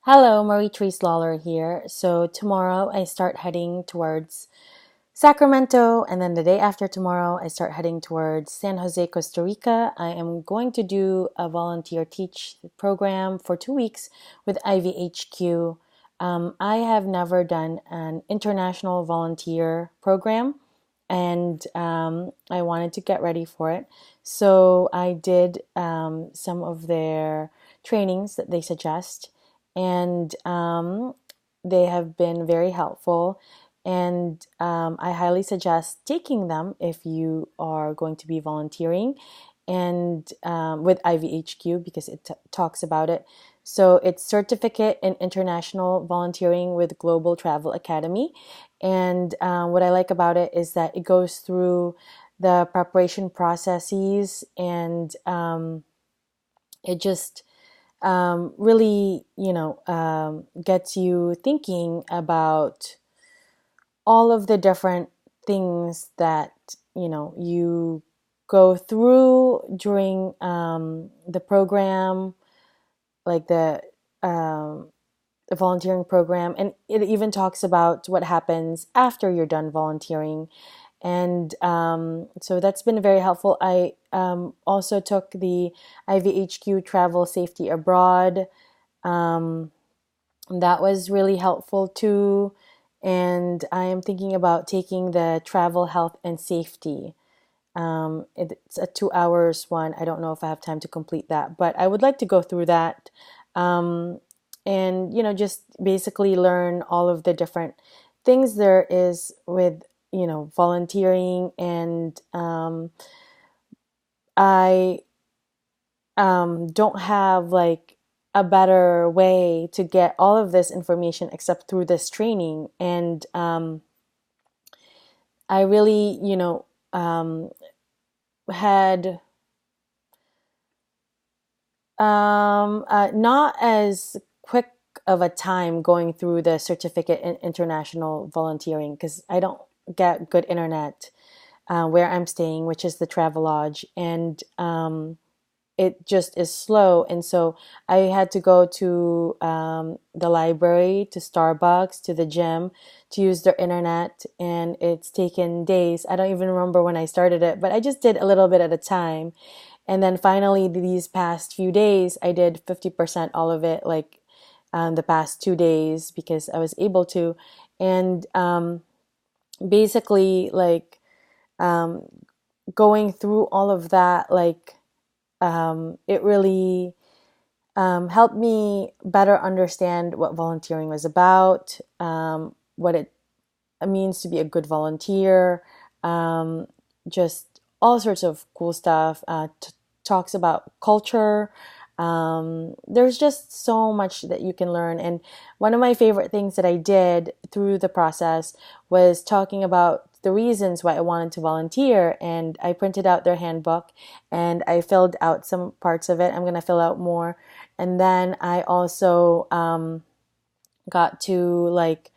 Hello, Marie-Therese Lawler here. So tomorrow I start heading towards Sacramento, and then the day after tomorrow I start heading towards San Jose, Costa Rica. I am going to do a volunteer teach program for 2 weeks with IVHQ. I have never done an international volunteer program, and I wanted to get ready for it. So I did some of their trainings that they suggest, and they have been very helpful. And I highly suggest taking them if you are going to be volunteering and with IVHQ because it talks about it. So it's Certificate in International Volunteering with Global Travel Academy. And what I like about it is that it goes through the preparation processes, and it just really, gets you thinking about all of the different things that, you go through during the program, like the volunteering program. And it even talks about what happens after you're done volunteering. And so that's been very helpful. I also took the IVHQ Travel Safety Abroad. Um, that was really helpful too. And I am thinking about taking the Travel Health and Safety. It's a 2 hours one. I don't know if I have time to complete that, but I would like to go through that. Um, and, just basically learn all of the different things there is with, volunteering. And I don't have like a better way to get all of this information except through this training. And I really, had not as quick of a time going through the certificate in international volunteering because I don't get good internet where I'm staying, which is the Travelodge, and it just is slow. And so I had to go to the library, to Starbucks, to the gym to use their internet. And it's taken days. I don't even remember when I started it, but I just did a little bit at a time. And then finally, these past few days, I did 50% all of it, like the past 2 days, because I was able to. And basically, like um, going through all of that, like it really helped me better understand what volunteering was about, what it means to be a good volunteer, um, just all sorts of cool stuff. Talks about culture. There's just so much that you can learn. And one of my favorite things that I did through the process was talking about the reasons why I wanted to volunteer. And I printed out their handbook and I filled out some parts of it. I'm going to fill out more. And then I also got to like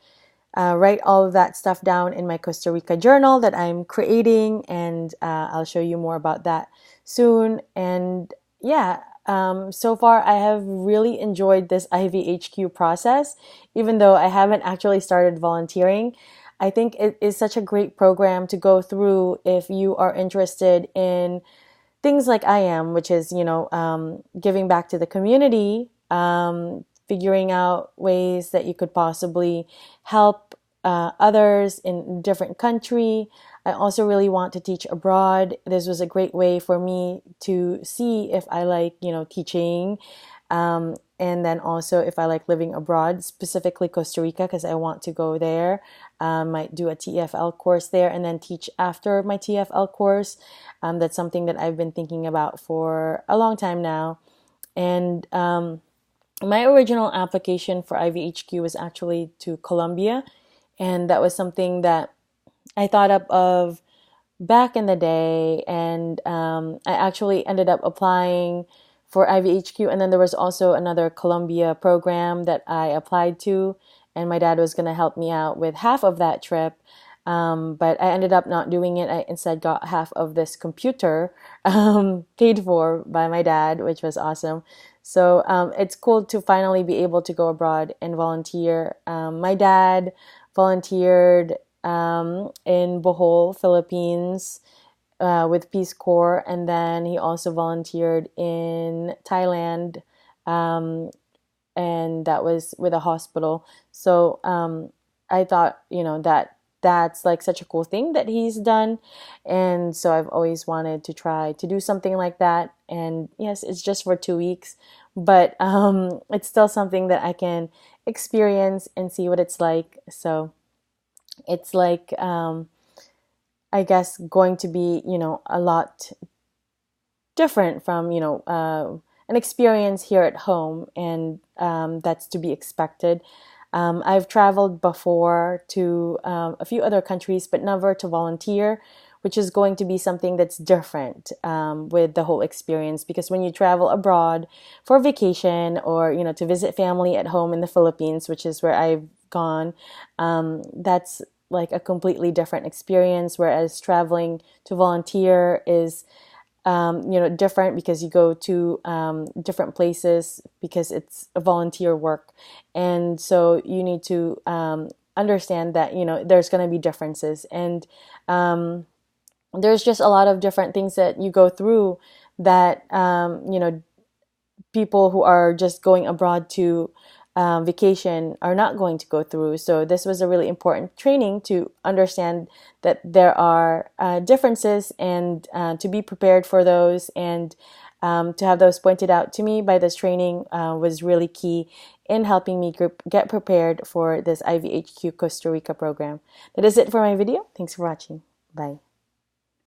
write all of that stuff down in my Costa Rica journal that I'm creating, and I'll show you more about that soon. And yeah, so far I have really enjoyed this IVHQ process, even though I haven't actually started volunteering. I think it is such a great program to go through if you are interested in things like I am, which is, giving back to the community, figuring out ways that you could possibly help others in a different country. I also really want to teach abroad. This was a great way for me to see if I like, teaching. And then also if I like living abroad, specifically Costa Rica, because I want to go there. Might do a TFL course there and then teach after my TFL course. That's something that I've been thinking about for a long time now. And my original application for IVHQ was actually to Colombia. And that was something that I thought up of back in the day. And I actually ended up applying for IVHQ. And then there was also another Colombia program that I applied to. And my dad was going to help me out with half of that trip. But I ended up not doing it. I instead got half of this computer paid for by my dad, which was awesome. So it's cool to finally be able to go abroad and volunteer. My dad volunteered in Bohol, Philippines, with Peace Corps, and then he also volunteered in Thailand, um, and that was with a hospital. So I thought, that that's like such a cool thing that he's done, and so I've always wanted to try to do something like that. And yes, it's just for 2 weeks, but it's still something that I can experience and see what it's like. So it's like I guess going to be, a lot different from, an experience here at home, and that's to be expected. I've traveled before to a few other countries, but never to volunteer, which is going to be something that's different with the whole experience. Because when you travel abroad for vacation, or to visit family at home in the Philippines, which is where I've gone, that's like a completely different experience. Whereas traveling to volunteer is different, because you go to different places because it's a volunteer work. And so you need to understand that, there's going to be differences. And there's just a lot of different things that you go through that, people who are just going abroad to vacation are not going to go through. So this was a really important training to understand that there are differences, and to be prepared for those, and to have those pointed out to me by this training was really key in helping me get prepared for this IVHQ Costa Rica program. That is it for my video. Thanks for watching. Bye.